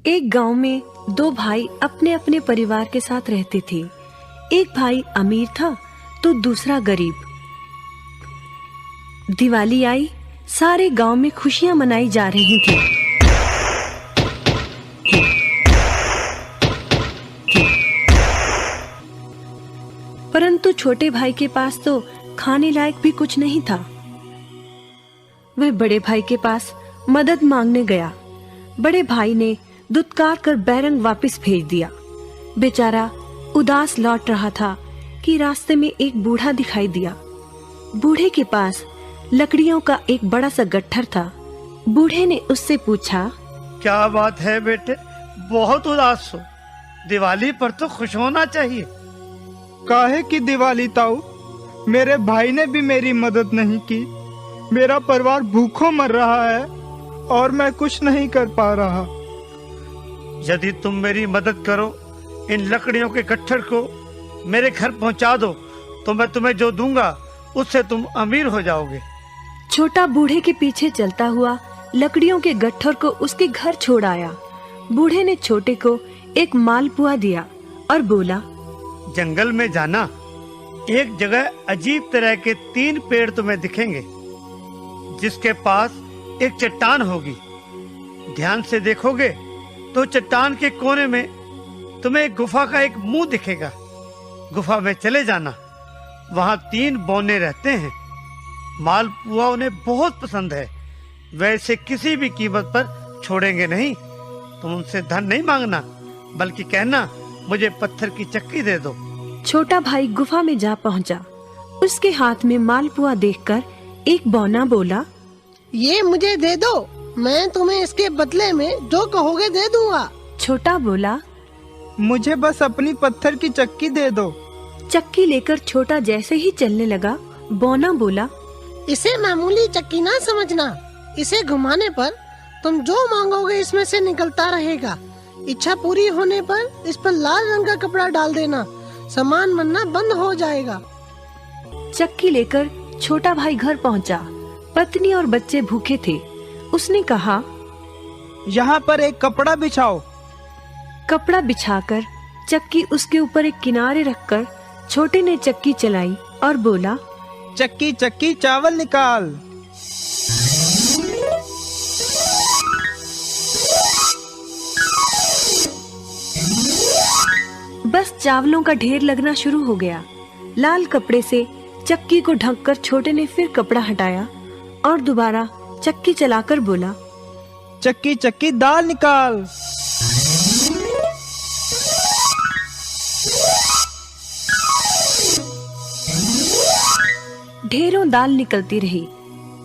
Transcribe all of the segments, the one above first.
एक गांव में दो भाई अपने अपने परिवार के साथ रहते थे। एक भाई अमीर था तो दूसरा गरीब। दिवाली आई, सारे गांव में खुशियां मनाई जा रही थी। परंतु छोटे भाई के पास तो खाने लायक भी कुछ नहीं था। वह बड़े भाई के पास मदद मांगने गया। बड़े भाई ने दुत्कार कर बैरंग वापस भेज दिया। बेचारा उदास लौट रहा था कि रास्ते में एक बूढ़ा दिखाई दिया। बूढ़े के पास लकड़ियों का एक बड़ा सा गट्ठर था। बूढ़े ने उससे पूछा, क्या बात है बेटे, बहुत उदास हो? दिवाली पर तो खुश होना चाहिए। काहे की दिवाली ताऊ, मेरे भाई ने भी मेरी मदद नहीं की। मेरा परिवार भूखों मर रहा है और मैं कुछ नहीं कर पा रहा। यदि तुम मेरी मदद करो, इन लकड़ियों के गट्ठर को मेरे घर पहुंचा दो, तो मैं तुम्हें जो दूंगा उससे तुम अमीर हो जाओगे। छोटा बूढ़े के पीछे चलता हुआ लकड़ियों के गट्ठर को उसके घर छोड़ आया। बूढ़े ने छोटे को एक मालपुआ दिया और बोला, जंगल में जाना, एक जगह अजीब तरह के 3 पेड़ तुम्हें दिखेंगे, जिसके पास एक चट्टान होगी। ध्यान से देखोगे तो चट्टान के कोने में तुम्हें एक गुफा का एक मुंह दिखेगा। गुफा में चले जाना, वहां 3 बौने रहते हैं। मालपुआ उन्हें बहुत पसंद है, वैसे किसी भी कीमत पर छोड़ेंगे नहीं। तुम उनसे धन नहीं मांगना, बल्कि कहना मुझे पत्थर की चक्की दे दो। छोटा भाई गुफा में जा पहुंचा। उसके हाथ में मालपुआ देखकर एक बौना बोला, ये मुझे दे दो, मैं तुम्हें इसके बदले में जो कहोगे दे दूंगा। छोटा बोला, मुझे बस अपनी पत्थर की चक्की दे दो। चक्की लेकर छोटा जैसे ही चलने लगा, बौना बोला, इसे मामूली चक्की ना समझना। इसे घुमाने पर तुम जो मांगोगे इसमें से निकलता रहेगा। इच्छा पूरी होने पर इस पर लाल रंग का कपड़ा डाल देना, सामान बनना बंद हो जाएगा। चक्की लेकर छोटा भाई घर पहुंचा। पत्नी और बच्चे भूखे थे। उसने कहा, यहाँ पर एक कपड़ा बिछाओ। कपड़ा बिछाकर चक्की उसके ऊपर एक किनारे रखकर छोटे ने चक्की चलाई और बोला, चक्की चक्की चावल निकाल। बस चावलों का ढेर लगना शुरू हो गया। लाल कपड़े से चक्की को ढककर छोटे ने फिर कपड़ा हटाया और दोबारा चक्की चलाकर बोला, चक्की चक्की दाल निकाल। ढेरों दाल निकलती रही।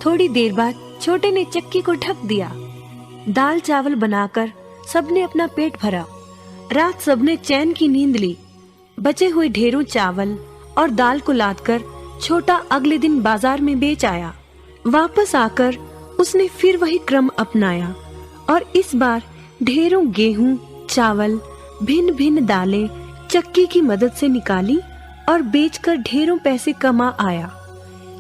थोड़ी देर बाद छोटे ने चक्की को ढक दिया। दाल चावल बनाकर सबने अपना पेट भरा। रात सबने चैन की नींद ली। बचे हुए ढेरों चावल और दाल को लादकर छोटा अगले दिन बाजार में बेच आया। वापस आकर उसने फिर वही क्रम अपनाया और इस बार ढेरों गेहूं, चावल, भिन्न भिन्न दालें चक्की की मदद से निकाली और बेचकर ढेरों पैसे कमा आया।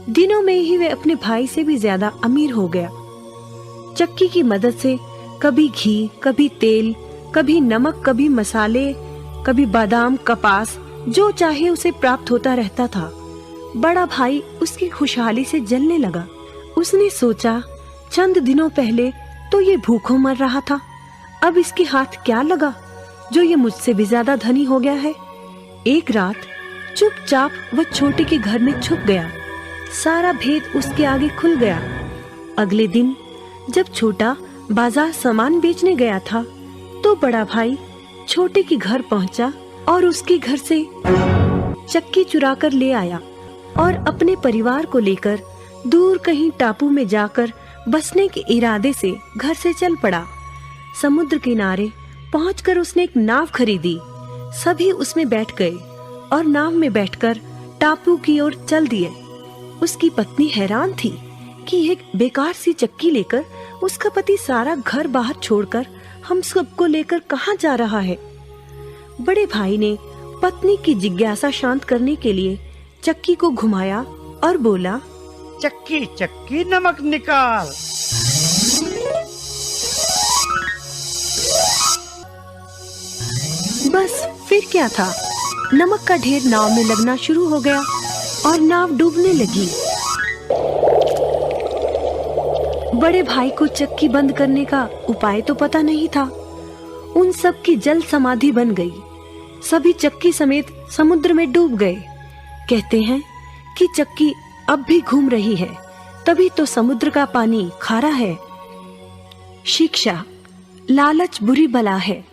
दिनों में ही वह अपने भाई से भी ज्यादा अमीर हो गया। चक्की की मदद से कभी घी, कभी तेल, कभी नमक, कभी मसाले, कभी बादाम, कपास, जो चाहे उसे प्राप्त होता रहता था। बड़ा भाई उसकी खुशहाली से जलने लगा। उसने सोचा, चंद दिनों पहले तो ये भूखों मर रहा था, अब इसके हाथ क्या लगा जो ये मुझसे भी ज्यादा धनी हो गया है। एक रात चुपचाप वह छोटे के घर में छुप गया। सारा भेद उसके आगे खुल गया। अगले दिन जब छोटा बाजार सामान बेचने गया था, तो बड़ा भाई छोटे के घर पहुंचा और उसके घर से चक्की चुरा कर ले आया और अपने परिवार को लेकर दूर कहीं टापू में जाकर बसने के इरादे से घर से चल पड़ा। समुद्र किनारे पहुंचकर उसने एक नाव खरीदी। सभी उसमें बैठ गए और नाव में बैठकर टापू की ओर चल दिए। उसकी पत्नी हैरान थी कि एक बेकार सी चक्की लेकर उसका पति सारा घर बाहर छोड़कर हम सबको लेकर कहाँ जा रहा है। बड़े भाई ने पत्नी की जिज्ञासा शांत करने के लिए चक्की को घुमाया और बोला, चक्की चक्की नमक निकाल। बस फिर क्या था, नमक का ढेर नाव में लगना शुरू हो गया और नाव डूबने लगी। बड़े भाई को चक्की बंद करने का उपाय तो पता नहीं था। उन सब की जल समाधि बन गई। सभी चक्की समेत समुद्र में डूब गए। कहते हैं कि चक्की अब भी घूम रही है, तभी तो समुद्र का पानी खारा है। शिक्षा, लालच बुरी बला है।